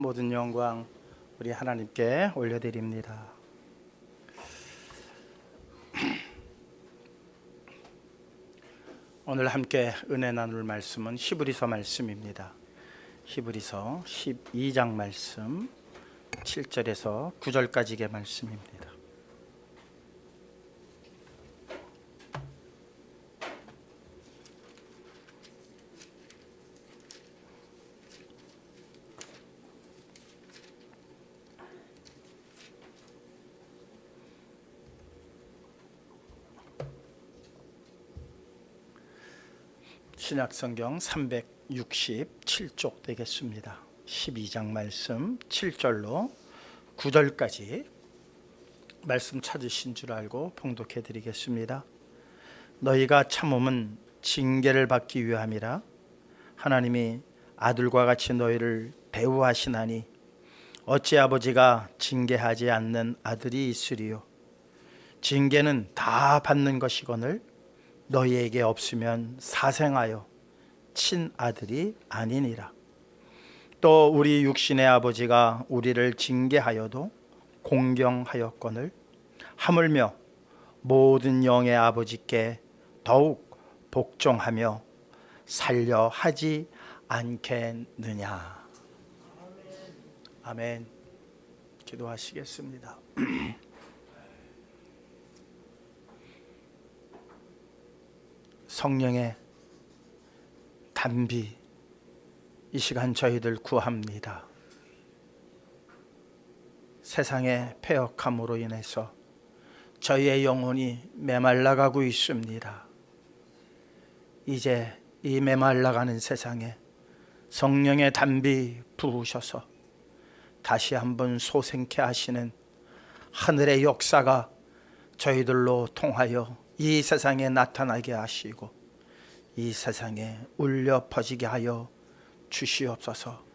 모든 영광 우리 하나님께 올려드립니다. 오늘 함께 은혜 나눌 말씀은 히브리서 말씀입니다. 히브리서 12장 말씀 7절에서 9절까지의 말씀입니다. 신약성경 367쪽 되겠습니다. 12장 말씀 7절로 9절까지 말씀 찾으신 줄 알고 봉독해 드리겠습니다. 너희가 참음은 징계를 받기 위함이라. 하나님이 아들과 같이 너희를 대우하시나니 어찌 아버지가 징계하지 않는 아들이 있으리요. 징계는 다 받는 것이거늘 너희에게 없으면 사생하여 친아들이 아니니라. 또 우리 육신의 아버지가 우리를 징계하여도 공경하였거늘 하물며 모든 영의 아버지께 더욱 복종하며 살려 하지 않겠느냐. 아멘. 기도하시겠습니다. 성령의 단비 이 시간 저희들 구합니다. 세상의 패역함으로 인해서 저희의 영혼이 메말라가고 있습니다. 이제 이 메말라가는 세상에 성령의 단비 부으셔서 다시 한번 솟생케 하시는 하늘의 역사가 저희들로 통하여 이 세상에 나타나게 하시고 이 세상에 울려 퍼지게 하여 주시옵소서.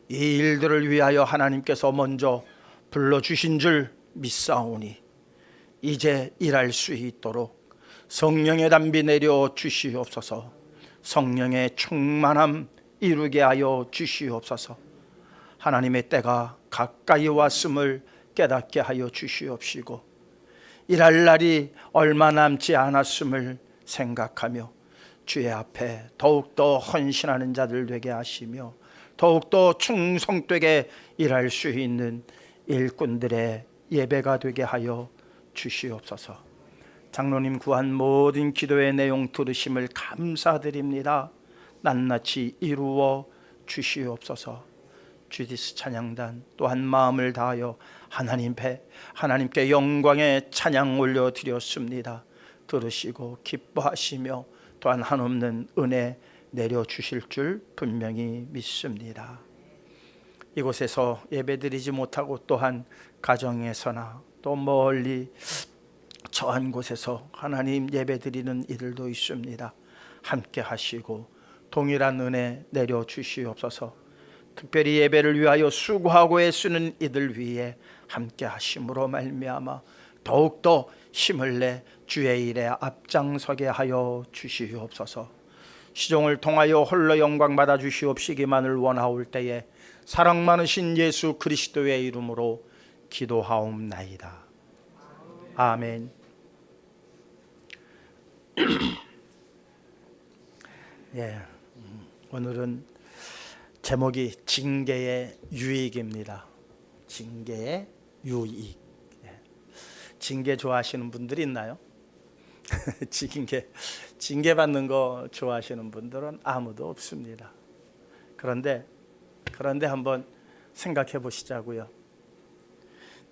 이 일들을 위하여 하나님께서 먼저 불러주신 줄 믿사오니 이제 일할 수 있도록 성령의 단비 내려 주시옵소서. 성령의 충만함 이루게 하여 주시옵소서. 하나님의 때가 가까이 왔음을 깨닫게 하여 주시옵시고 일할 날이 얼마 남지 않았음을 생각하며 주의 앞에 더욱더 헌신하는 자들 되게 하시며 더욱더 충성되게 일할 수 있는 일꾼들의 예배가 되게 하여 주시옵소서. 장로님 구한 모든 기도의 내용 들으심을 감사드립니다. 낱낱이 이루어 주시옵소서. 주디스 찬양단 또한 마음을 다하여 하나님께 영광의 찬양 올려드렸습니다. 들으시고 기뻐하시며 또한 한없는 은혜 내려주실 줄 분명히 믿습니다. 이곳에서 예배드리지 못하고 또한 가정에서나 또 멀리 저한 곳에서 하나님 예배드리는 이들도 있습니다. 함께 하시고 동일한 은혜 내려주시옵소서. 특별히 예배를 위하여 수고하고 애쓰는 이들 위에 함께 하심으로 말미암아 더욱더 힘을 내 주의 일에 앞장서게 하여 주시옵소서. 시종을 통하여 홀로 영광 받아 주시옵시기만을 원하올 때에 사랑 많으신 예수 그리스도의 이름으로 기도하옵나이다. 아멘. 예, 오늘은 제목이 징계의 유익입니다. 징계의 유익. 징계 좋아하시는 분들이 있나요? 징계 받는 거 좋아하시는 분들은 아무도 없습니다. 그런데 한번 생각해 보시자고요.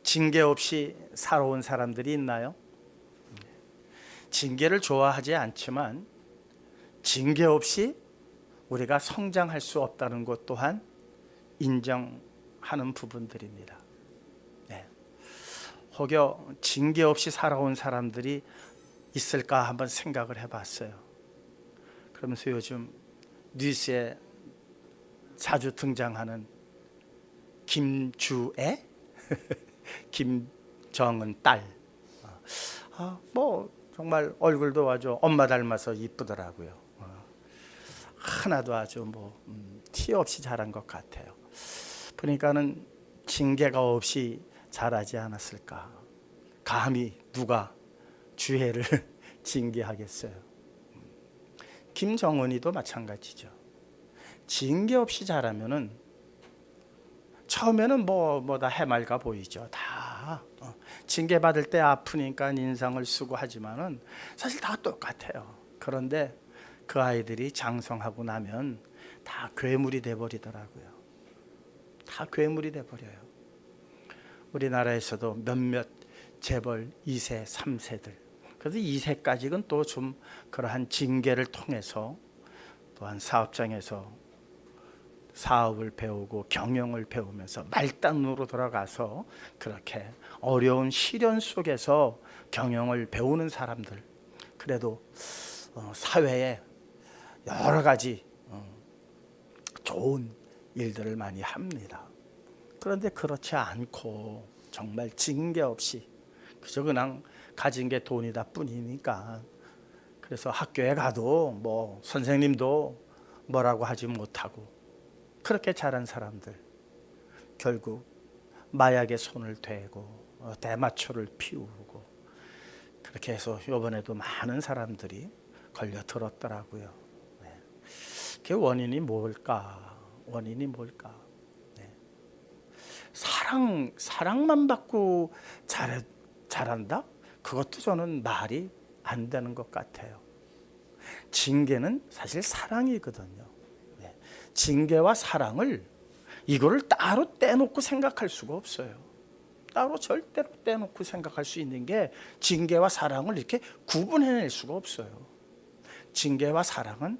징계 없이 살아온 사람들이 있나요? 징계를 좋아하지 않지만 징계 없이 우리가 성장할 수 없다는 것 또한 인정하는 부분들입니다. 혹여 징계 없이 살아온 사람들이 있을까 한번 생각을 해봤어요. 그러면서 요즘 뉴스에 자주 등장하는 김주애, 김정은 딸. 뭐 정말 얼굴도 아주 엄마 닮아서 이쁘더라고요. 하나도 아주 티 없이 자란 것 같아요. 그러니까는 징계가 없이 자라지 않았을까. 감히 누가 주애를 징계하겠어요. 김정은이도 마찬가지죠. 징계 없이 자라면은 처음에는 다 해맑아 보이죠. 다 징계 받을 때 아프니까 인상을 쓰고 하지만은 사실 다 똑같아요. 그런데 그 아이들이 장성하고 나면 다 괴물이 돼 버리더라고요. 다 괴물이 돼 버려요. 우리나라에서도 몇몇 재벌 2세, 3세들, 그래서 2세까지는 또 좀 그러한 징계를 통해서 또한 사업장에서 사업을 배우고 경영을 배우면서 말단으로 돌아가서 그렇게 어려운 시련 속에서 경영을 배우는 사람들, 그래도 사회에 여러 가지 좋은 일들을 많이 합니다. 그런데 그렇지 않고 정말 징계 없이 그저 그냥 가진 게 돈이다 뿐이니까, 그래서 학교에 가도 선생님도 뭐라고 하지 못하고 그렇게 자란 사람들, 결국 마약에 손을 대고 대마초를 피우고 그렇게 해서 이번에도 많은 사람들이 걸려 들었더라고요. 네. 그 원인이 뭘까? 원인이 뭘까? 네. 사랑만 받고 자란다? 그것도 저는 말이 안 되는 것 같아요. 징계는 사실 사랑이거든요. 네. 징계와 사랑을 이거를 따로 떼놓고 생각할 수가 없어요. 따로 절대로 떼놓고 생각할 수 있는 게 징계와 사랑을 이렇게 구분해낼 수가 없어요. 징계와 사랑은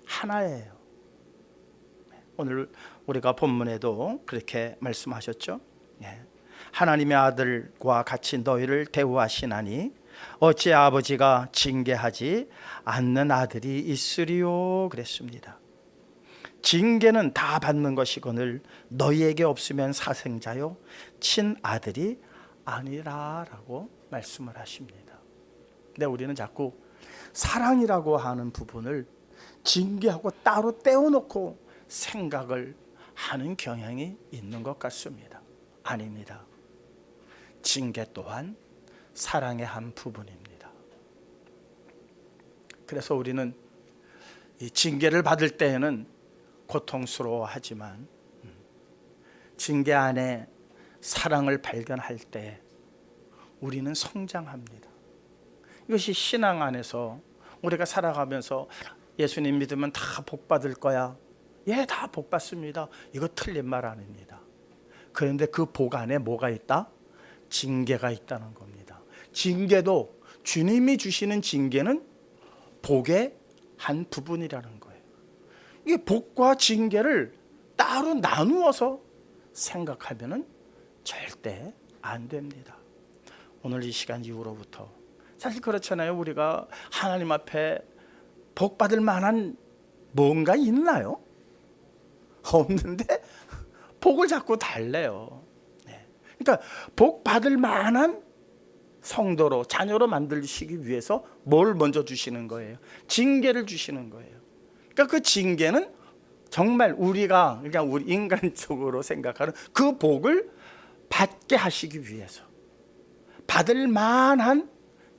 하나예요. 오늘 우리가 본문에도 그렇게 말씀하셨죠. 하나님의 아들과 같이 너희를 대우하시나니 어찌 아버지가 징계하지 않는 아들이 있으리요 그랬습니다. 징계는 다 받는 것이거늘 너희에게 없으면 사생자요 친아들이 아니라라고 말씀을 하십니다. 근데 우리는 자꾸 사랑이라고 하는 부분을 징계하고 따로 떼어놓고 생각을 하는 경향이 있는 것 같습니다. 아닙니다. 징계 또한 사랑의 한 부분입니다. 그래서 우리는 이 징계를 받을 때에는 고통스러워하지만 징계 안에 사랑을 발견할 때 우리는 성장합니다. 이것이 신앙 안에서 우리가 살아가면서 예수님 믿으면 다 복 받을 거야. 예, 다 복 받습니다. 이거 틀린 말 아닙니다. 그런데 그 복 안에 뭐가 있다? 징계가 있다는 겁니다. 징계도 주님이 주시는 징계는 복의 한 부분이라는 거예요. 이 복과 징계를 따로 나누어서 생각하면은 절대 안 됩니다. 오늘 이 시간 이후로부터 사실 그렇잖아요. 우리가 하나님 앞에 복 받을 만한 뭔가 있나요? 없는데 복을 자꾸 달래요. 그러니까 복 받을 만한 성도로 자녀로 만들시기 위해서 뭘 먼저 주시는 거예요? 징계를 주시는 거예요. 그러니까 그 징계는 정말 우리가 그냥 우리 인간적으로 생각하는 그 복을 받게 하시기 위해서 받을 만한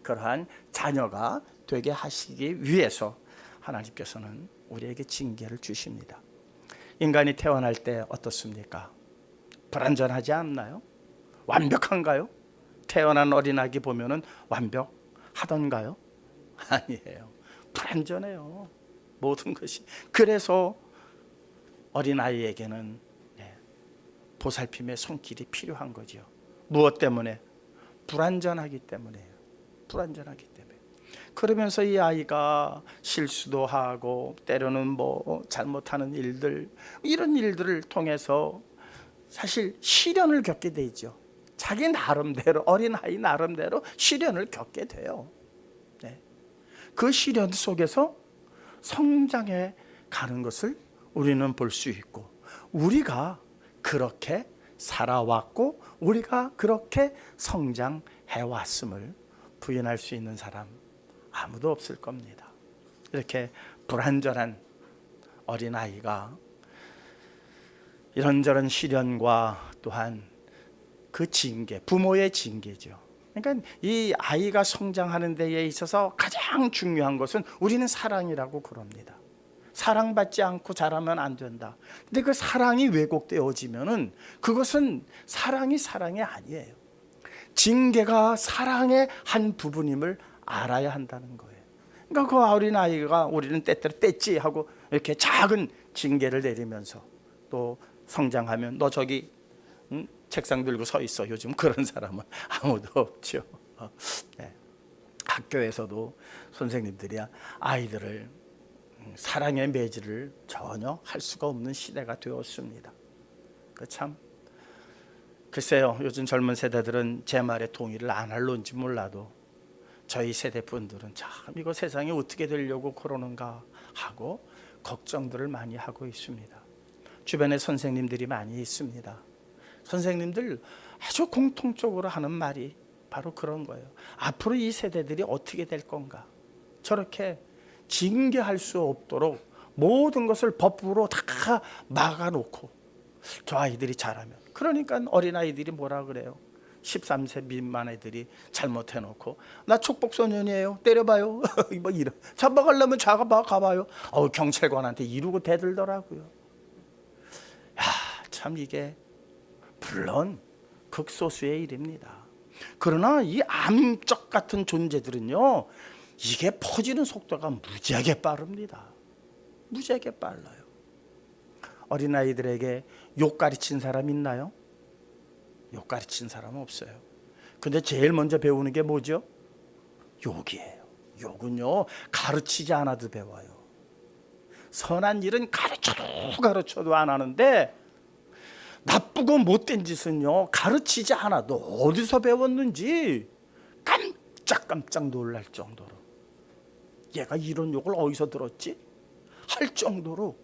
그러한 자녀가 되게 하시기 위해서 하나님께서는 우리에게 징계를 주십니다. 인간이 태어날 때 어떻습니까? 불완전하지 않나요? 완벽한가요? 태어난 어린아기 보면은 완벽하던가요? 아니에요. 불완전해요. 모든 것이. 그래서 어린아이에게는 보살핌의 손길이 필요한 거죠. 무엇 때문에? 불완전하기 때문에요. 불완전하기 때문에. 그러면서 이 아이가 실수도 하고 때로는 잘못하는 일들, 이런 일들을 통해서 사실 시련을 겪게 되죠. 자기 나름대로, 어린아이 나름대로 시련을 겪게 돼요. 그 시련 속에서 성장해 가는 것을 우리는 볼 수 있고, 우리가 그렇게 살아왔고 우리가 그렇게 성장해 왔음을 부인할 수 있는 사람 아무도 없을 겁니다. 이렇게 불완전한 어린아이가 이런저런 시련과 또한 그 징계, 부모의 징계죠. 그러니까 이 아이가 성장하는 데에 있어서 가장 중요한 것은 우리는 사랑이라고 그럽니다. 사랑받지 않고 자라면 안 된다. 근데 그 사랑이 왜곡되어지면은 그것은 사랑이 아니에요. 징계가 사랑의 한 부분임을 알아야 한다는 거예요. 그러니까 그 어린 아이가 우리는 때때로 뗐지 하고 이렇게 작은 징계를 내리면서 또 성장하면 너 저기 책상 들고 서 있어. 요즘 그런 사람은 아무도 없죠. 네. 학교에서도 선생님들이 아이들을 사랑의 매질을 전혀 할 수가 없는 시대가 되었습니다. 참 글쎄요, 요즘 젊은 세대들은 제 말에 동의를 안 할런지 몰라도 저희 세대 분들은 참 이거 세상이 어떻게 되려고 그러는가 하고 걱정들을 많이 하고 있습니다. 주변에 선생님들이 많이 있습니다. 선생님들 아주 공통적으로 하는 말이 바로 그런 거예요. 앞으로 이 세대들이 어떻게 될 건가? 저렇게 징계할 수 없도록 모든 것을 법으로 다 막아놓고 저 아이들이 자라면, 그러니까 어린아이들이 뭐라 그래요? 13세 미만 애들이 잘못해놓고 나 축복소년이에요, 때려봐요. 뭐 이런, 잡아가려면 가봐요. 경찰관한테 이루고 대들더라고요. 야, 참 이게 물론 극소수의 일입니다. 그러나 이 암적 같은 존재들은요, 이게 퍼지는 속도가 무지하게 빠릅니다. 무지하게 빨라요. 어린아이들에게 욕 가르친 사람 있나요? 욕 가르친 사람은 없어요. 근데 제일 먼저 배우는 게 뭐죠? 욕이에요. 욕은요, 가르치지 않아도 배워요. 선한 일은 가르쳐도 안 하는데, 나쁘고 못된 짓은요, 가르치지 않아도 어디서 배웠는지 깜짝 놀랄 정도로, 얘가 이런 욕을 어디서 들었지? 할 정도로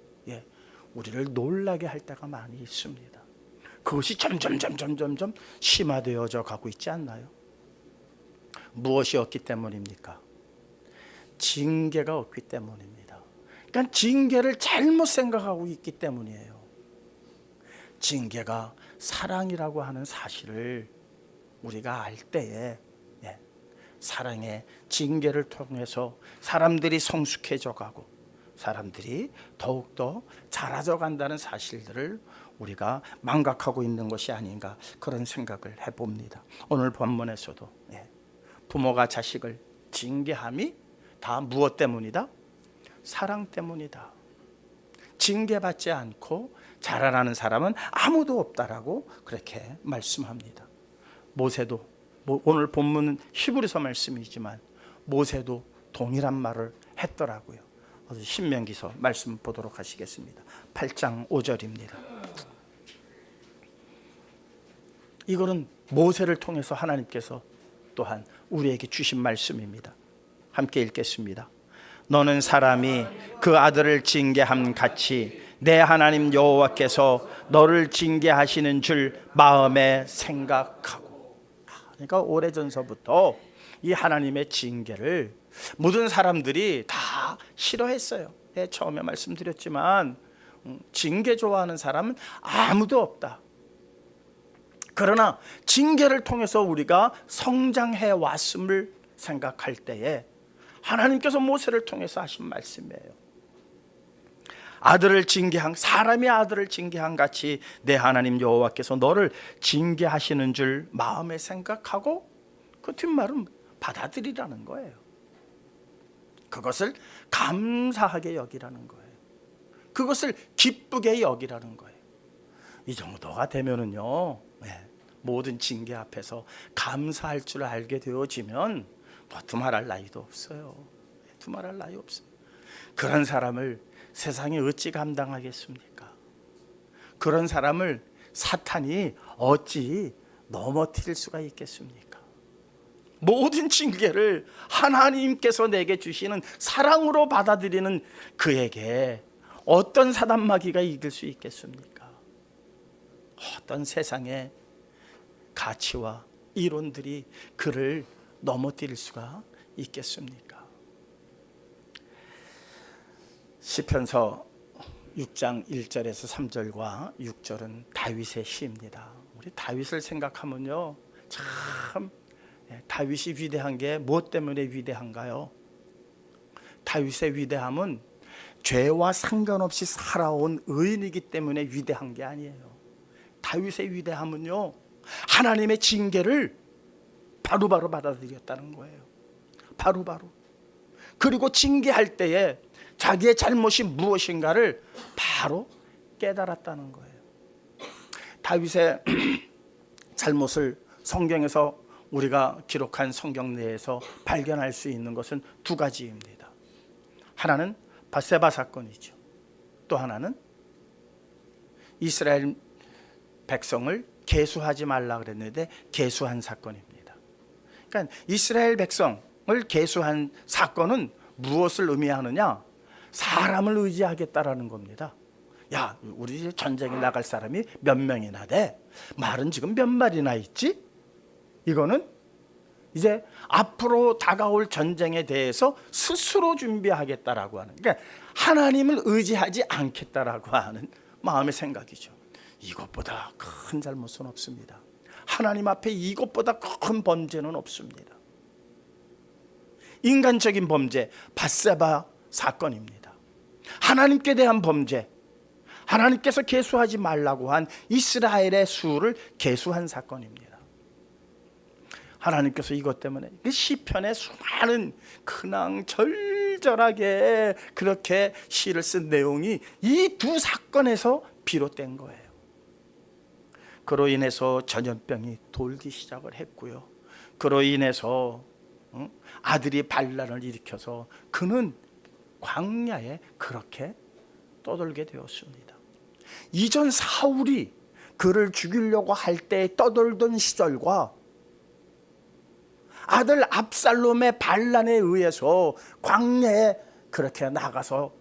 우리를 놀라게 할 때가 많이 있습니다. 그것이 점점 심화되어져 가고 있지 않나요? 무엇이 없기 때문입니까? 징계가 없기 때문입니다. 그러니까 징계를 잘못 생각하고 있기 때문이에요. 징계가 사랑이라고 하는 사실을 우리가 알 때에 사랑의 징계를 통해서 사람들이 성숙해져 가고 사람들이 더욱더 자라져 간다는 사실들을 우리가 망각하고 있는 것이 아닌가, 그런 생각을 해봅니다. 오늘 본문에서도 부모가 자식을 징계함이 다 무엇 때문이다? 사랑 때문이다. 징계받지 않고 자라나는 사람은 아무도 없다라고 그렇게 말씀합니다. 모세도, 오늘 본문은 히브리서 말씀이지만 모세도 동일한 말을 했더라고요. 신명기서 말씀 보도록 하시겠습니다. 8장 5절입니다. 이거는 모세를 통해서 하나님께서 또한 우리에게 주신 말씀입니다. 함께 읽겠습니다. 너는 사람이 그 아들을 징계함 같이 내 하나님 여호와께서 너를 징계하시는 줄 마음에 생각하고. 그러니까 오래전서부터 이 하나님의 징계를 모든 사람들이 다 싫어했어요. 처음에 말씀드렸지만 징계 좋아하는 사람은 아무도 없다. 그러나 징계를 통해서 우리가 성장해 왔음을 생각할 때에 하나님께서 모세를 통해서 하신 말씀이에요. 아들을 징계한, 사람이 아들을 징계한 같이 내 하나님 여호와께서 너를 징계하시는 줄 마음에 생각하고, 그 뒷말은 받아들이라는 거예요. 그것을 감사하게 여기라는 거예요. 그것을 기쁘게 여기라는 거예요. 이 정도가 되면은요, 모든 징계 앞에서 감사할 줄 알게 되어지면 두말할 나위도 없어요. 두말할 나위 없어요. 그런 사람을 세상이 어찌 감당하겠습니까? 그런 사람을 사탄이 어찌 넘어뜨릴 수가 있겠습니까? 모든 징계를 하나님께서 내게 주시는 사랑으로 받아들이는 그에게 어떤 사단마귀가 이길 수 있겠습니까? 어떤 세상의 가치와 이론들이 그를 넘어뜨릴 수가 있겠습니까? 시편서 6장 1절에서 3절과 6절은 다윗의 시입니다. 우리 다윗을 생각하면요, 참 다윗이 위대한 게 무엇 때문에 위대한가요? 다윗의 위대함은 죄와 상관없이 살아온 의인이기 때문에 위대한 게 아니에요. 다윗의 위대함은요, 하나님의 징계를 바로바로 받아들였다는 거예요. 바로바로. 그리고 징계할 때에 자기의 잘못이 무엇인가를 바로 깨달았다는 거예요. 다윗의 잘못을 성경에서 우리가 기록한 성경 내에서 발견할 수 있는 것은 두 가지입니다. 하나는 밧세바 사건이죠. 또 하나는 이스라엘 백성을 계수하지 말라 그랬는데 계수한 사건입니다. 그러니까 이스라엘 백성을 계수한 사건은 무엇을 의미하느냐? 사람을 의지하겠다라는 겁니다. 야, 우리 전쟁에 나갈 사람이 몇 명이나 돼? 말은 지금 몇 마리나 있지? 이거는 이제 앞으로 다가올 전쟁에 대해서 스스로 준비하겠다라고 하는, 그러니까 하나님을 의지하지 않겠다라고 하는 마음의 생각이죠. 이것보다 큰 잘못은 없습니다. 하나님 앞에 이것보다 큰 범죄는 없습니다. 인간적인 범죄, 밧세바 사건입니다. 하나님께 대한 범죄, 하나님께서 계수하지 말라고 한 이스라엘의 수를 계수한 사건입니다. 하나님께서 이것 때문에 시편에 수많은 근황 절절하게 그렇게 시를 쓴 내용이 이 두 사건에서 비롯된 거예요. 그로 인해서 전염병이 돌기 시작을 했고요. 그로 인해서 아들이 반란을 일으켜서 그는 광야에 그렇게 떠돌게 되었습니다. 이전 사울이 그를 죽이려고 할 때 떠돌던 시절과 아들 압살롬의 반란에 의해서 광야에 그렇게 나가서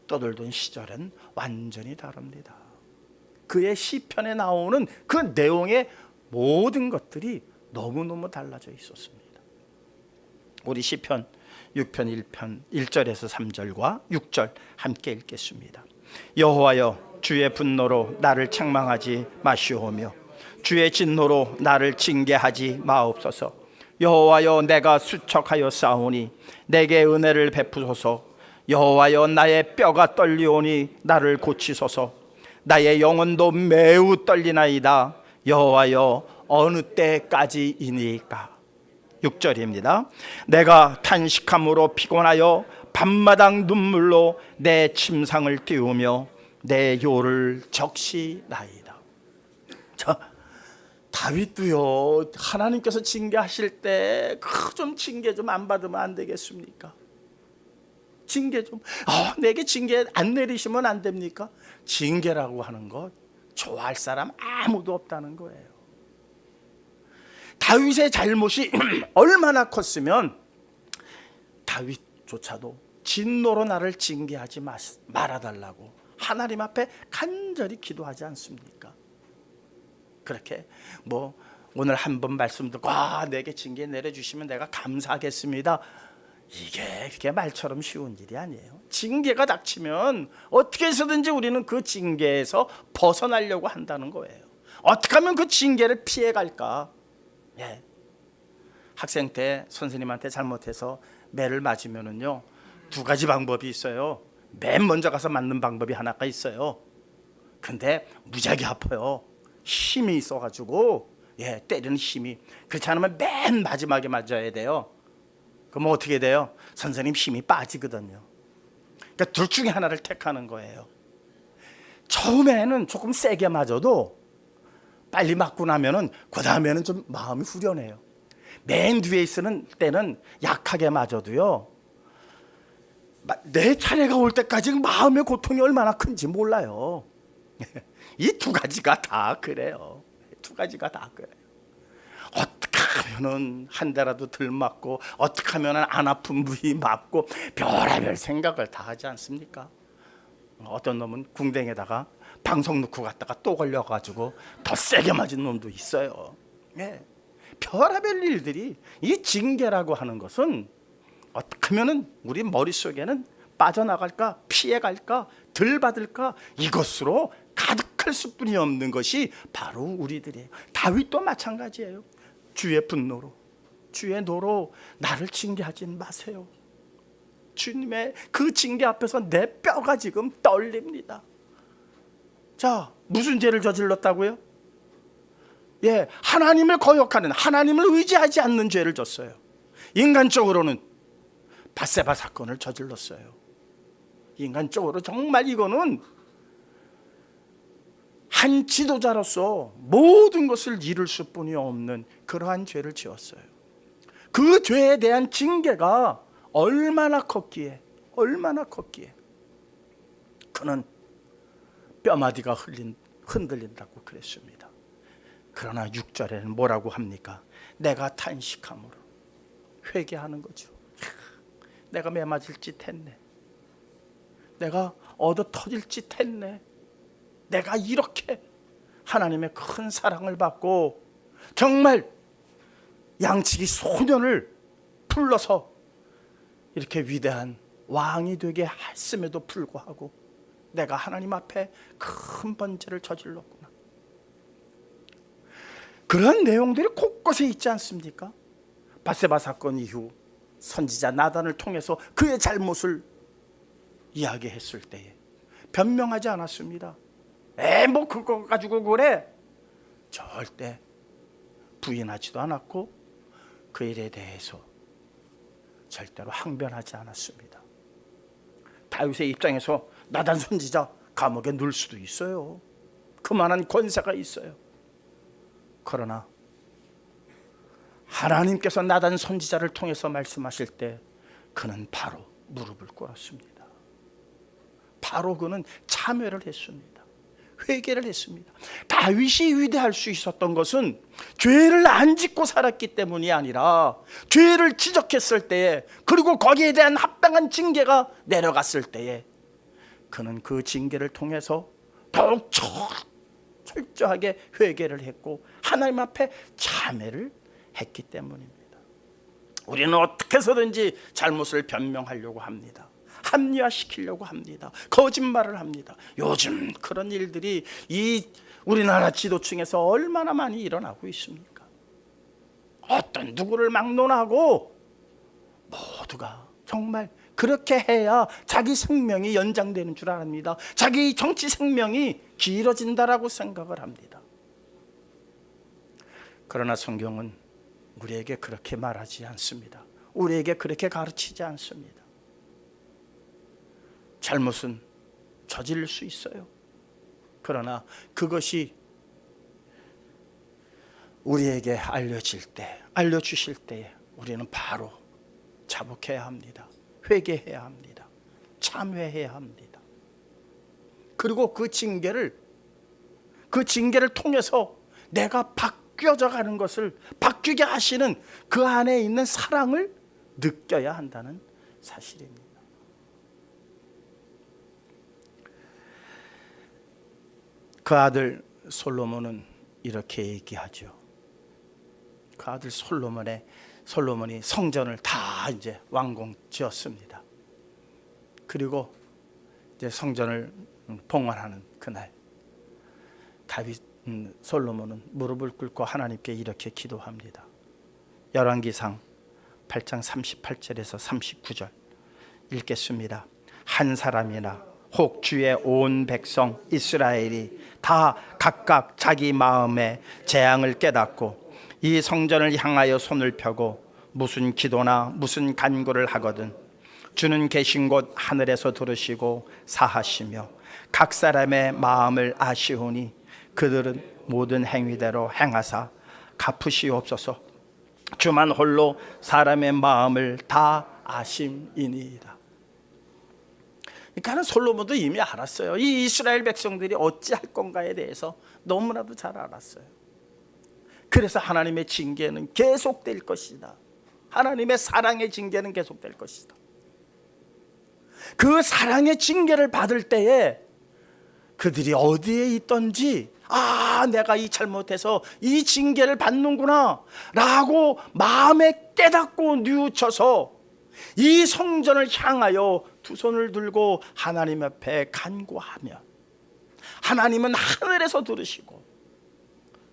떠돌던 시절은 완전히 다릅니다. 그의 시편에 나오는 그 내용의 모든 것들이 너무너무 달라져 있었습니다. 우리 시편 6편 1편 1절에서 3절과 6절 함께 읽겠습니다. 여호와여, 주의 분노로 나를 책망하지 마시오며 주의 진노로 나를 징계하지 마옵소서. 여호와여, 내가 수척하여 싸우니 내게 은혜를 베푸소서. 여호와여, 나의 뼈가 떨리오니 나를 고치소서. 나의 영혼도 매우 떨리나이다. 여호와여, 어느 때까지이니까. 6절입니다. 내가 탄식함으로 피곤하여 밤마당 눈물로 내 침상을 띄우며 내 요를 적시나이다. 다윗도요, 하나님께서 징계하실 때 좀 징계 좀 안 받으면 안 되겠습니까? 징계 좀, 내게 징계 안 내리시면 안 됩니까? 징계라고 하는 것 좋아할 사람 아무도 없다는 거예요. 다윗의 잘못이 얼마나 컸으면 다윗조차도 진노로 나를 징계하지 말아달라고 하나님 앞에 간절히 기도하지 않습니까? 그렇게 오늘 한 번 말씀 듣고 내게 징계 내려주시면 내가 감사하겠습니다, 이게 그게 말처럼 쉬운 일이 아니에요. 징계가 닥치면 어떻게 해서든지 우리는 그 징계에서 벗어나려고 한다는 거예요. 어떻게 하면 그 징계를 피해갈까? 학생 때 선생님한테 잘못해서 매를 맞으면은요, 두 가지 방법이 있어요. 맨 먼저 가서 맞는 방법이 하나가 있어요. 근데 무지하게 아파요. 힘이 있어가지고 때리는 힘이. 그렇지 않으면 맨 마지막에 맞아야 돼요. 그럼 어떻게 돼요? 선생님 힘이 빠지거든요. 그러니까 둘 중에 하나를 택하는 거예요. 처음에는 조금 세게 맞아도 빨리 맞고 나면은 그 다음에는 좀 마음이 후련해요. 맨 뒤에 있는 때는 약하게 맞아도요, 내 차례가 올 때까지 마음의 고통이 얼마나 큰지 몰라요. 이 두 가지가 다 그래요. 두 가지가 다 그래요. 어떻게 하면은 한 대라도 덜 맞고, 어떻게 하면은 안 아픈 부위 맞고, 별의별 생각을 다 하지 않습니까? 어떤 놈은 궁뎅에다가 방석 넣고 갔다가 또 걸려가지고 더 세게 맞은 놈도 있어요. 별의별 일들이, 이 징계라고 하는 것은 어떻게 하면은 우리 머릿속에는 빠져나갈까, 피해갈까, 덜 받을까? 이것으로 가득할 수뿐이 없는 것이 바로 우리들이에요. 다윗도 마찬가지예요. 주의 분노로, 주의 노로 나를 징계하진 마세요. 주님의 그 징계 앞에서 내 뼈가 지금 떨립니다. 자, 무슨 죄를 저질렀다고요? 예, 하나님을 거역하는, 하나님을 의지하지 않는 죄를 졌어요. 인간적으로는 밧세바 사건을 저질렀어요. 인간적으로 정말 이거는 한 지도자로서 모든 것을 이룰 수뿐이 없는 그러한 죄를 지었어요. 그 죄에 대한 징계가 얼마나 컸기에 그는 뼈마디가 흔들린다고 그랬습니다. 그러나 6절에는 뭐라고 합니까? 내가 탄식함으로 회개하는 거죠. 내가 매맞을 짓 했네. 내가 얻어 터질 짓 했네. 내가 이렇게 하나님의 큰 사랑을 받고 정말 양치기 소년을 불러서 이렇게 위대한 왕이 되게 했음에도 불구하고 내가 하나님 앞에 큰 번제를 저질렀구나. 그런 내용들이 곳곳에 있지 않습니까? 밧세바 사건 이후 선지자 나단을 통해서 그의 잘못을 이야기했을 때에 변명하지 않았습니다. 뭐 그거 가지고 그래? 절대 부인하지도 않았고 그 일에 대해서 절대로 항변하지 않았습니다. 다윗의 입장에서 나단 선지자 감옥에 넣을 수도 있어요. 그만한 권세가 있어요. 그러나 하나님께서 나단 선지자를 통해서 말씀하실 때 그는 바로 무릎을 꿇었습니다. 바로 그는 참회를 했습니다. 회개를 했습니다. 다윗이 위대할 수 있었던 것은 죄를 안 짓고 살았기 때문이 아니라 죄를 지적했을 때에, 그리고 거기에 대한 합당한 징계가 내려갔을 때에 그는 그 징계를 통해서 더욱 철저하게 회개를 했고 하나님 앞에 참회를 했기 때문입니다. 우리는 어떻게 해서든지 잘못을 변명하려고 합니다. 합리화시키려고 합니다. 거짓말을 합니다. 요즘 그런 일들이 이 우리나라 지도층에서 얼마나 많이 일어나고 있습니까? 어떤 누구를 막론하고 모두가 정말 그렇게 해야 자기 생명이 연장되는 줄 압니다. 자기 정치 생명이 길어진다라고 생각을 합니다. 그러나 성경은 우리에게 그렇게 말하지 않습니다. 우리에게 그렇게 가르치지 않습니다. 잘못은 저지를 수 있어요. 그러나 그것이 우리에게 알려주실 때에 우리는 바로 자복해야 합니다. 회개해야 합니다. 참회해야 합니다. 그리고 그 징계를 통해서 내가 바뀌어져 가는 것을 바뀌게 하시는 그 안에 있는 사랑을 느껴야 한다는 사실입니다. 그 아들 솔로몬은 이렇게 얘기하죠. 그 아들 솔로몬이 성전을 다 이제 완공 지었습니다. 그리고 이제 성전을 봉헌하는 그날 솔로몬은 무릎을 꿇고 하나님께 이렇게 기도합니다. 열왕기상 8장 38절에서 39절 읽겠습니다. 한 사람이나 혹 주의 온 백성 이스라엘이 다 각각 자기 마음의 재앙을 깨닫고 이 성전을 향하여 손을 펴고 무슨 기도나 무슨 간구를 하거든 주는 계신 곳 하늘에서 들으시고 사하시며 각 사람의 마음을 아시오니 그들은 모든 행위대로 행하사 갚으시옵소서. 주만 홀로 사람의 마음을 다 아심이니이다. 그러니까 솔로몬도 이미 알았어요. 이 이스라엘 백성들이 어찌할 건가에 대해서 너무나도 잘 알았어요. 그래서 하나님의 징계는 계속될 것이다. 하나님의 사랑의 징계는 계속될 것이다. 그 사랑의 징계를 받을 때에 그들이 어디에 있던지 내가 이 잘못해서 이 징계를 받는구나 라고 마음에 깨닫고 뉘우쳐서 이 성전을 향하여 두 손을 들고 하나님 앞에 간구하며, 하나님은 하늘에서 들으시고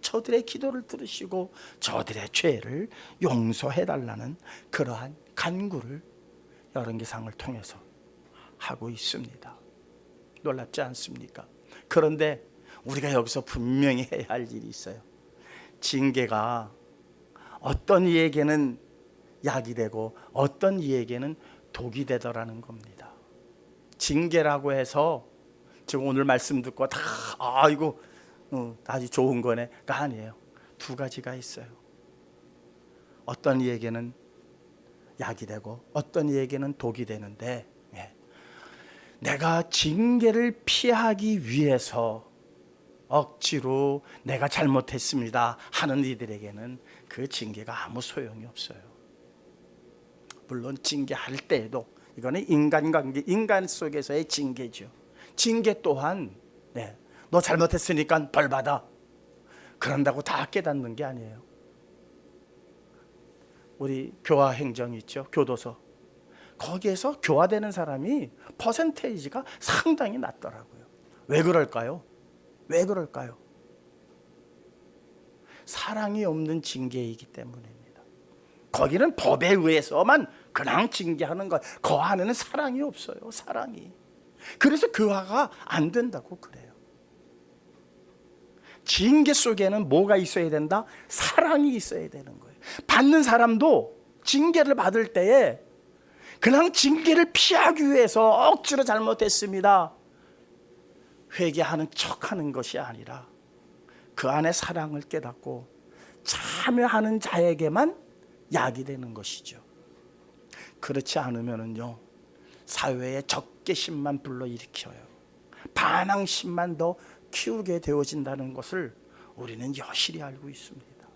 저들의 기도를 들으시고 저들의 죄를 용서해 달라는 그러한 간구를 열왕기상을 통해서 하고 있습니다. 놀랍지 않습니까? 그런데 우리가 여기서 분명히 해야 할 일이 있어요. 징계가 어떤 이에게는 약이 되고 어떤 이에게는 독이 되더라는 겁니다. 징계라고 해서 지금 오늘 말씀 듣고 다 이거 아주 좋은 거네가 아니에요. 두 가지가 있어요. 어떤 이에게는 약이 되고 어떤 이에게는 독이 되는데, 내가 징계를 피하기 위해서 억지로 내가 잘못했습니다 하는 이들에게는 그 징계가 아무 소용이 없어요. 물론 징계할 때에도 이거는 인간관계, 인간 속에서의 징계죠. 징계 또한 너 잘못했으니까 벌 받아, 그런다고 다 깨닫는 게 아니에요. 우리 교화 행정 있죠, 교도소. 거기에서 교화되는 사람이 퍼센테이지가 상당히 낮더라고요. 왜 그럴까요? 왜 그럴까요? 사랑이 없는 징계이기 때문입니다. 거기는 법에 의해서만 그냥 징계하는 것, 그 안에는 사랑이 없어요. 사랑이. 그래서 교화가 안 된다고 그래요. 징계 속에는 뭐가 있어야 된다? 사랑이 있어야 되는 거예요. 받는 사람도 징계를 받을 때에 그냥 징계를 피하기 위해서 억지로 잘못했습니다 회개하는 척하는 것이 아니라 그 안에 사랑을 깨닫고 참여하는 자에게만 약이 되는 것이죠. 그렇지 않으면요, 사회에 적개심만 불러일으켜요. 반항심만 더 키우게 되어진다는 것을 우리는 여실히 알고 있습니다.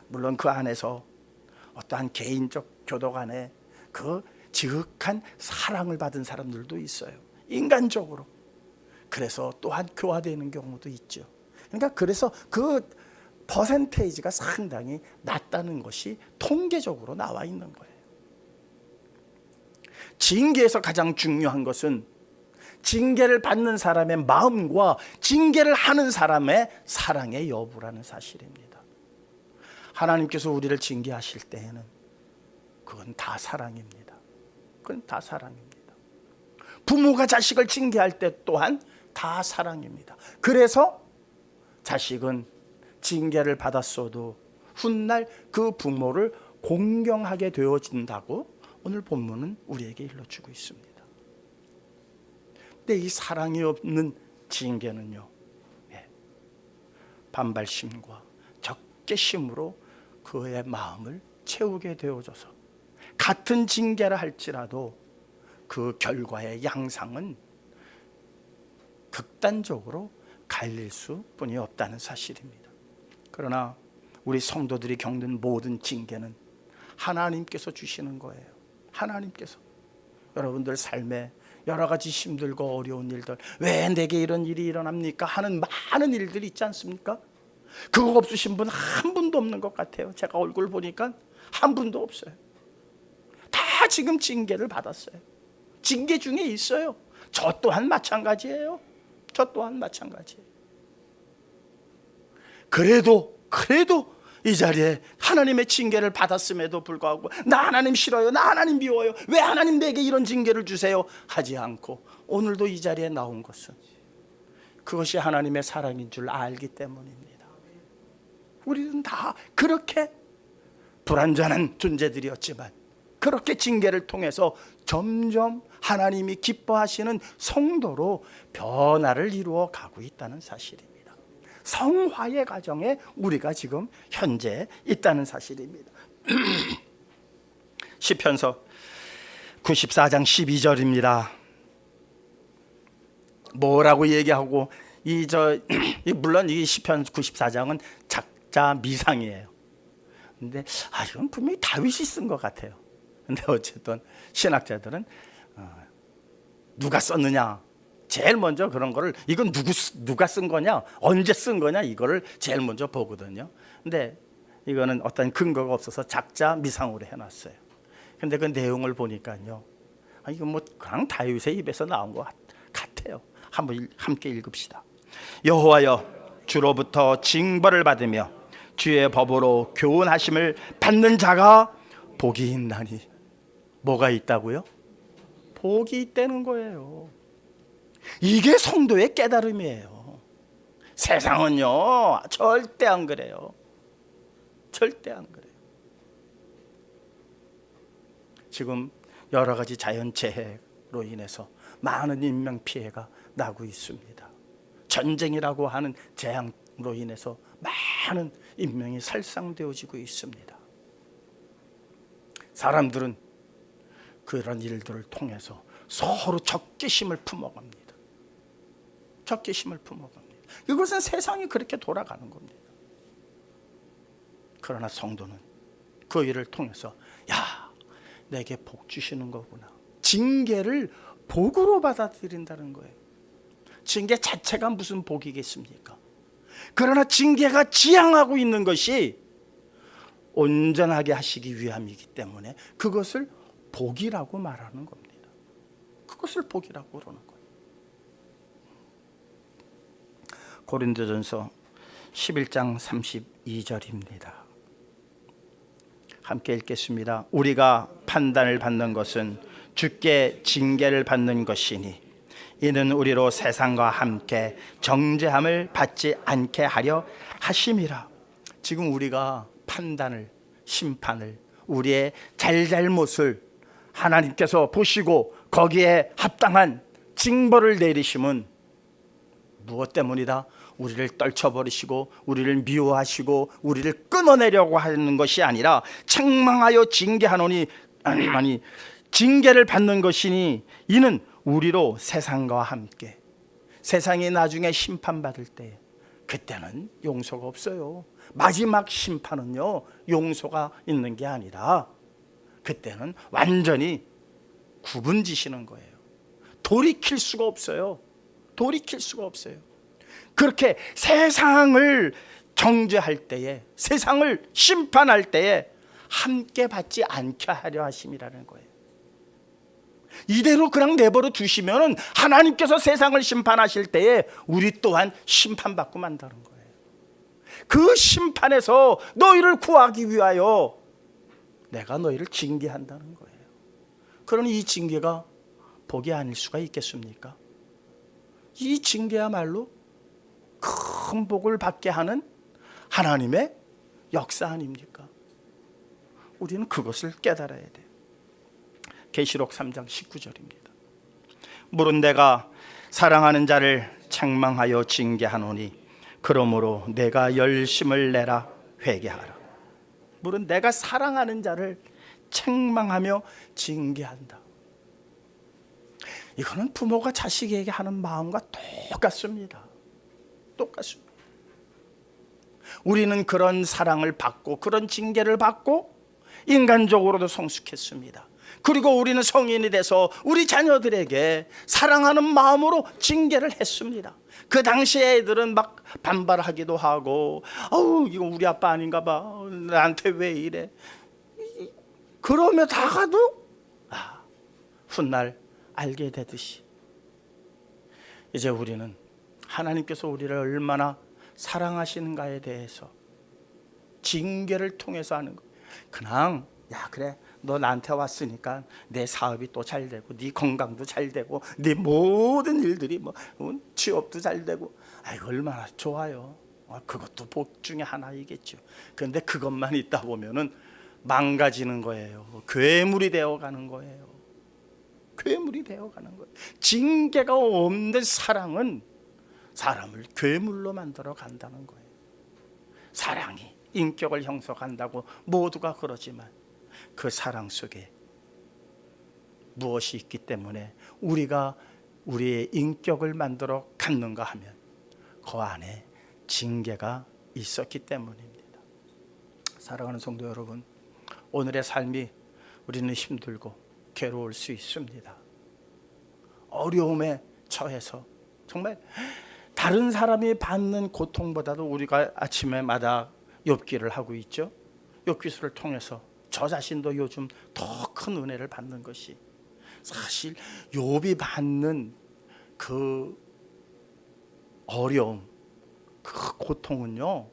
물론 그 안에서 어떠한 개인적 교도 간에 그 지극한 사랑을 받은 사람들도 있어요. 인간적으로. 그래서 또한 교화되는 경우도 있죠. 그러니까 그래서 그 퍼센테이지가 상당히 낮다는 것이 통계적으로 나와 있는 거예요. 징계에서 가장 중요한 것은 징계를 받는 사람의 마음과 징계를 하는 사람의 사랑의 여부라는 사실입니다. 하나님께서 우리를 징계하실 때에는 그건 다 사랑입니다. 그건 다 사랑입니다. 부모가 자식을 징계할 때 또한 다 사랑입니다. 그래서 자식은 징계를 받았어도 훗날 그 부모를 공경하게 되어진다고 오늘 본문은 우리에게 일러주고 있습니다. 근데 이 사랑이 없는 징계는요, 반발심과 적개심으로 그의 마음을 채우게 되어져서 같은 징계를 할지라도 그 결과의 양상은 극단적으로 갈릴 수뿐이 없다는 사실입니다. 그러나 우리 성도들이 겪는 모든 징계는 하나님께서 주시는 거예요. 하나님께서. 여러분들 삶에 여러 가지 힘들고 어려운 일들, 왜 내게 이런 일이 일어납니까 하는 많은 일들이 있지 않습니까? 그거 없으신 분 한 분도 없는 것 같아요. 제가 얼굴 보니까 한 분도 없어요. 다 지금 징계를 받았어요. 징계 중에 있어요. 저 또한 마찬가지예요. 저 또한 마찬가지예요. 그래도 이 자리에 하나님의 징계를 받았음에도 불구하고 나 하나님 싫어요, 나 하나님 미워요, 왜 하나님 내게 이런 징계를 주세요 하지 않고 오늘도 이 자리에 나온 것은 그것이 하나님의 사랑인 줄 알기 때문입니다. 우리는 다 그렇게 불완전한 존재들이었지만 그렇게 징계를 통해서 점점 하나님이 기뻐하시는 성도로 변화를 이루어 가고 있다는 사실입니다. 성화의 과정에 우리가 지금 현재 있다는 사실입니다. 시편서 94장 12절입니다. 뭐라고 얘기하고 물론 이 시편 94장은 작자 미상이에요. 근데 이건 분명히 다윗이 쓴 것 같아요. 근데 어쨌든 신학자들은 누가 썼느냐, 제일 먼저 그런 거를 이건 누가 쓴 거냐, 언제 쓴 거냐, 이거를 제일 먼저 보거든요. 근데 이거는 어떤 근거가 없어서 작자 미상으로 해놨어요. 근데 그 내용을 보니까요, 이거 뭐 그냥 다윗의 입에서 나온 것 같아요. 한번 함께 읽읍시다. 여호와여, 주로부터 징벌을 받으며 주의 법으로 교훈하심을 받는 자가 복이 있나니. 뭐가 있다고요? 복이 있다는 거예요. 이게 성도의 깨달음이에요. 세상은요 절대 안 그래요. 절대 안 그래요. 지금 여러 가지 자연재해로 인해서 많은 인명피해가 나고 있습니다. 전쟁이라고 하는 재앙으로 인해서 많은 인명이 살상되어지고 있습니다. 사람들은 그런 일들을 통해서 서로 적개심을 품어갑니다. 적개심을 품어갑니다. 이것은 세상이 그렇게 돌아가는 겁니다. 그러나 성도는 그 일을 통해서 야, 내게 복 주시는 거구나. 징계를 복으로 받아들인다는 거예요. 징계 자체가 무슨 복이겠습니까? 그러나 징계가 지향하고 있는 것이 온전하게 하시기 위함이기 때문에 그것을 복이라고 말하는 겁니다. 그것을 복이라고 그러는 거예요. 고린도전서 11장 32절입니다. 함께 읽겠습니다. 우리가 판단을 받는 것은 주께 징계를 받는 것이니 이는 우리로 세상과 함께 정죄함을 받지 않게 하려 하심이라. 지금 우리가 판단을, 심판을, 우리의 잘잘못을 하나님께서 보시고 거기에 합당한 징벌을 내리심은 무엇 때문이다? 우리를 떨쳐버리시고 우리를 미워하시고 우리를 끊어내려고 하는 것이 아니라 책망하여 징계하노니, 아니 징계를 받는 것이니 이는 우리로 세상과 함께, 세상이 나중에 심판받을 때 그때는 용서가 없어요. 마지막 심판은요 용서가 있는 게 아니라 그때는 완전히 구분지시는 거예요. 돌이킬 수가 없어요. 돌이킬 수가 없어요. 그렇게 세상을 정죄할 때에, 세상을 심판할 때에 함께 받지 않게 하려 하심이라는 거예요. 이대로 그냥 내버려 두시면 하나님께서 세상을 심판하실 때에 우리 또한 심판받고 만다는 거예요. 그 심판에서 너희를 구하기 위하여 내가 너희를 징계한다는 거예요. 그러니 이 징계가 복이 아닐 수가 있겠습니까? 이 징계야말로 큰 복을 받게 하는 하나님의 역사 아닙니까? 우리는 그것을 깨달아야 돼요. 계시록 3장 19절입니다. 물은 내가 사랑하는 자를 책망하여 징계하노니 그러므로 내가 열심을 내라 회개하라. 물은 내가 사랑하는 자를 책망하며 징계한다. 이거는 부모가 자식에게 하는 마음과 똑같습니다. 똑같습니다. 우리는 그런 사랑을 받고 그런 징계를 받고 인간적으로도 성숙했습니다. 그리고 우리는 성인이 돼서 우리 자녀들에게 사랑하는 마음으로 징계를 했습니다. 그 당시 애들은 막 반발하기도 하고, 아우 이거 우리 아빠 아닌가 봐, 나한테 왜 이래, 그러며 다가도 훗날 알게 되듯이 이제 우리는 하나님께서 우리를 얼마나 사랑하시는가에 대해서 징계를 통해서 하는 거예요. 그냥 야 그래 너 나한테 왔으니까 내 사업이 또 잘 되고 네 건강도 잘 되고 네 모든 일들이 뭐 취업도 잘 되고 아이고 얼마나 좋아요. 그것도 복 중에 하나이겠죠. 그런데 그것만 있다 보면은 망가지는 거예요. 괴물이 되어가는 거예요. 괴물이 되어가는 거예요. 징계가 없는 사랑은 사람을 괴물로 만들어 간다는 거예요. 사랑이 인격을 형성한다고 모두가 그러지만 그 사랑 속에 무엇이 있기 때문에 우리가 우리의 인격을 만들어 갖는가 하면 그 안에 징계가 있었기 때문입니다. 사랑하는 성도 여러분, 오늘의 삶이 우리는 힘들고 괴로울 수 있습니다. 어려움에 처해서 정말 다른 사람이 받는 고통보다도 우리가 아침에마다 욥기를 하고 있죠. 욥기서를 통해서 저 자신도 요즘 더 큰 은혜를 받는 것이, 사실 욥이 받는 그 어려움, 그 고통은요,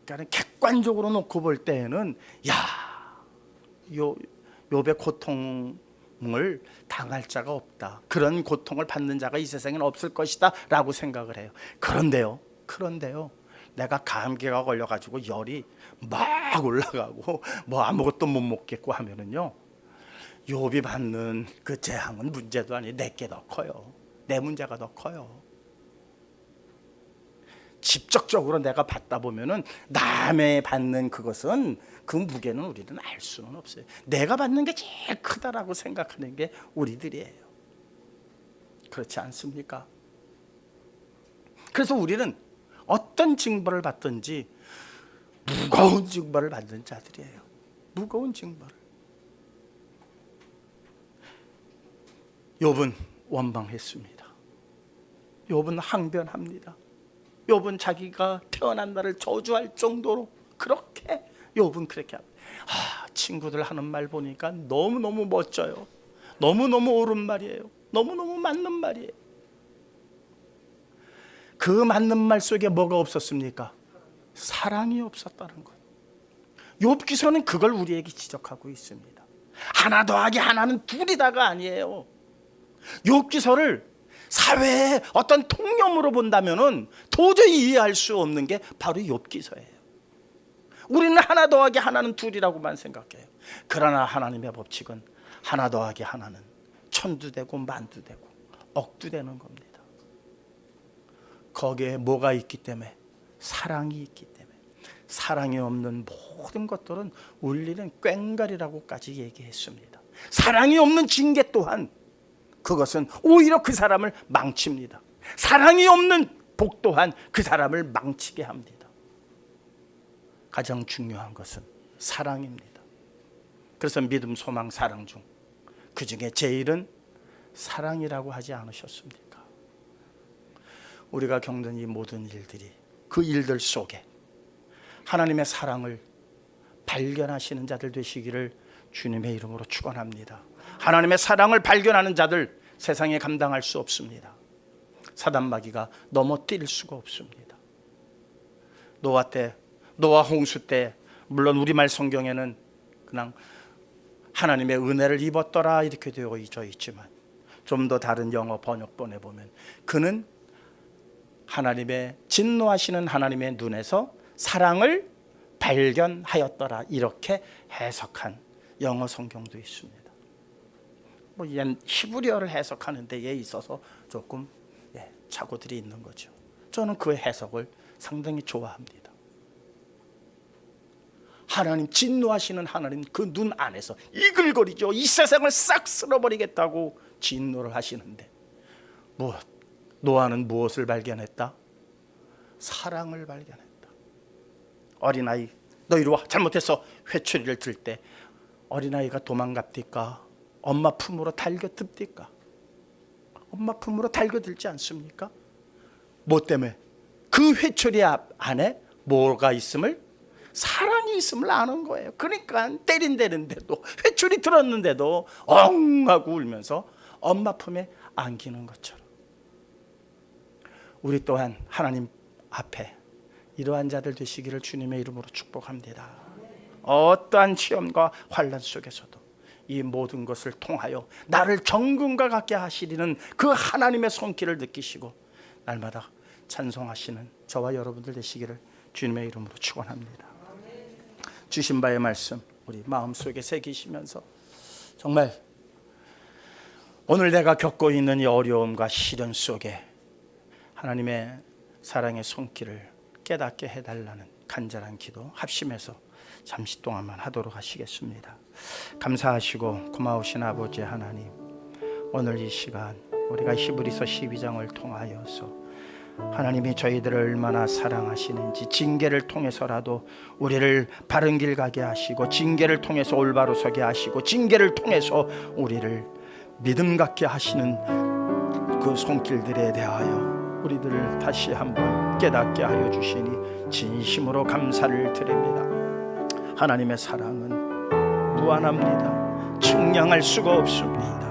그러니까 객관적으로 놓고 볼 때에는 욥의 고통을 당할 자가 없다, 그런 고통을 받는 자가 이 세상에는 없을 것이다 라고 생각을 해요. 그런데요, 내가 감기가 걸려가지고 열이 막 올라가고 뭐 아무것도 못 먹겠고 하면은요, 욥이 받는 그 재앙은 문제도 아니에요. 내게 더 커요. 내 문제가 더 커요. 직접적으로 내가 받다 보면은 남의 받는 그것은, 그 무게는 우리는 알 수는 없어요. 내가 받는 게 제일 크다라고 생각하는 게 우리들이에요. 그렇지 않습니까? 그래서 우리는 어떤 징벌을 받든지 무거운 징벌을 받는 자들이에요. 무거운 징벌을. 욥은 원망했습니다. 욥은 항변합니다. 욥은 자기가 태어난 날을 저주할 정도로 그렇게 욥은 그렇게 합니다. 친구들 하는 말 보니까 너무너무 멋져요. 너무너무 옳은 말이에요. 너무너무 맞는 말이에요. 그 맞는 말 속에 뭐가 없었습니까? 사랑이 없었다는 것. 욥기서는 그걸 우리에게 지적하고 있습니다. 하나 더하기 하나는 둘이다가 아니에요. 욥기서를 사회의 어떤 통념으로 본다면은 도저히 이해할 수 없는 게 바로 욥기서예요. 우리는 하나 더하기 하나는 둘이라고만 생각해요. 그러나 하나님의 법칙은 하나 더하기 하나는 천도 되고 만도 되고 억도 되는 겁니다. 거기에 뭐가 있기 때문에? 사랑이 있기 때문에. 사랑이 없는 모든 것들은 울리는 꽹과리라고까지 얘기했습니다. 사랑이 없는 징계 또한 그것은 오히려 그 사람을 망칩니다. 사랑이 없는 복 또한 그 사람을 망치게 합니다. 가장 중요한 것은 사랑입니다. 그래서 믿음, 소망, 사랑 중 그 중에 제일은 사랑이라고 하지 않으셨습니까? 우리가 겪는 이 모든 일들이, 그 일들 속에 하나님의 사랑을 발견하시는 자들 되시기를 주님의 이름으로 축원합니다. 하나님의 사랑을 발견하는 자들, 세상에 감당할 수 없습니다. 사단마귀가 넘어뜨릴 수가 없습니다. 노아 때, 노아 홍수 때, 물론 우리말 성경에는 그냥 하나님의 은혜를 입었더라 이렇게 되어져 있지만, 좀 더 다른 영어 번역본에 보면 그는 하나님의 진노하시는 하나님의 눈에서 사랑을 발견하였더라 이렇게 해석한 영어 성경도 있습니다. 뭐 히브리어를 해석하는 데에 있어서 조금 착오들이 있는 거죠. 저는 그 해석을 상당히 좋아합니다. 하나님, 진노하시는 하나님 그 눈 안에서 이글거리죠. 이 세상을 싹 쓸어버리겠다고 진노를 하시는데 노아는 무엇을 발견했다? 사랑을 발견했다. 어린아이, 너 이리 와, 잘못했어. 회초리를 들 때 어린아이가 도망갑니까? 엄마 품으로 달겨듭니까? 엄마 품으로 달겨들지 않습니까? 뭐 때문에? 그 회초리 안에 뭐가 있음을? 사랑이 있음을 아는 거예요. 그러니까 때린다는데도, 회초리 들었는데도 엉 하고 울면서 엄마 품에 안기는 것처럼 우리 또한 하나님 앞에 이러한 자들 되시기를 주님의 이름으로 축복합니다. 어떠한 시험과 환난 속에서도 이 모든 것을 통하여 나를 정금과 같게 하시리는 그 하나님의 손길을 느끼시고 날마다 찬송하시는 저와 여러분들 되시기를 주님의 이름으로 축원합니다. 주신 바의 말씀 우리 마음속에 새기시면서 정말 오늘 내가 겪고 있는 이 어려움과 시련 속에 하나님의 사랑의 손길을 깨닫게 해달라는 간절한 기도 합심해서 잠시 동안만 하도록 하시겠습니다. 감사하시고 고마우신 아버지 하나님, 오늘 이 시간 우리가 히브리서 12장을 통하여서 하나님이 저희들을 얼마나 사랑하시는지, 징계를 통해서라도 우리를 바른 길 가게 하시고, 징계를 통해서 올바로 서게 하시고, 징계를 통해서 우리를 믿음 갖게 하시는 그 손길들에 대하여 우리들을 다시 한번 깨닫게 하여 주시니 진심으로 감사를 드립니다. 하나님의 사랑은 무한합니다. 측량할 수가 없습니다.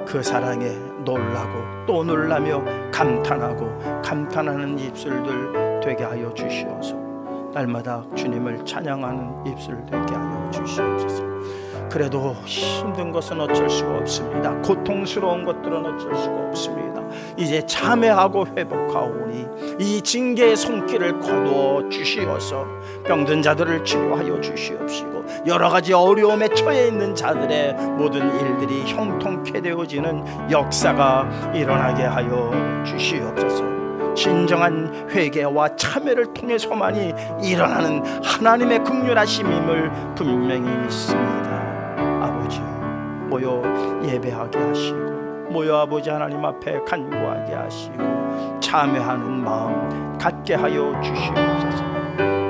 그 사랑에 놀라고 또 놀라며 감탄하고 감탄하는 입술들 되게 하여 주시옵소서. 날마다 주님을 찬양하는 입술 되게 하여 주시옵소서. 그래도 힘든 것은 어쩔 수가 없습니다. 고통스러운 것들은 어쩔 수가 없습니다. 이제 참회하고 회복하오니 이 징계의 손길을 거두어 주시어서 병든 자들을 치료하여 주시옵시고 여러 가지 어려움에 처해 있는 자들의 모든 일들이 형통케 되어지는 역사가 일어나게 하여 주시옵소서. 진정한 회개와 참회를 통해서만이 일어나는 하나님의 긍휼하심임을 분명히 믿습니다. 아버지여, 모여 예배하게 하시고 모여 아버지 하나님 앞에 간구하게 하시고 참회하는 마음 갖게 하여 주시옵소서.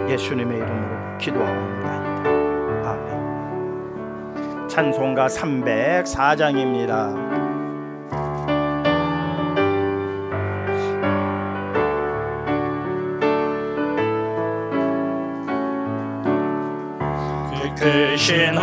예수님의 이름으로 기도하옵나이다. 아멘. 찬송가 304장입니다. 크신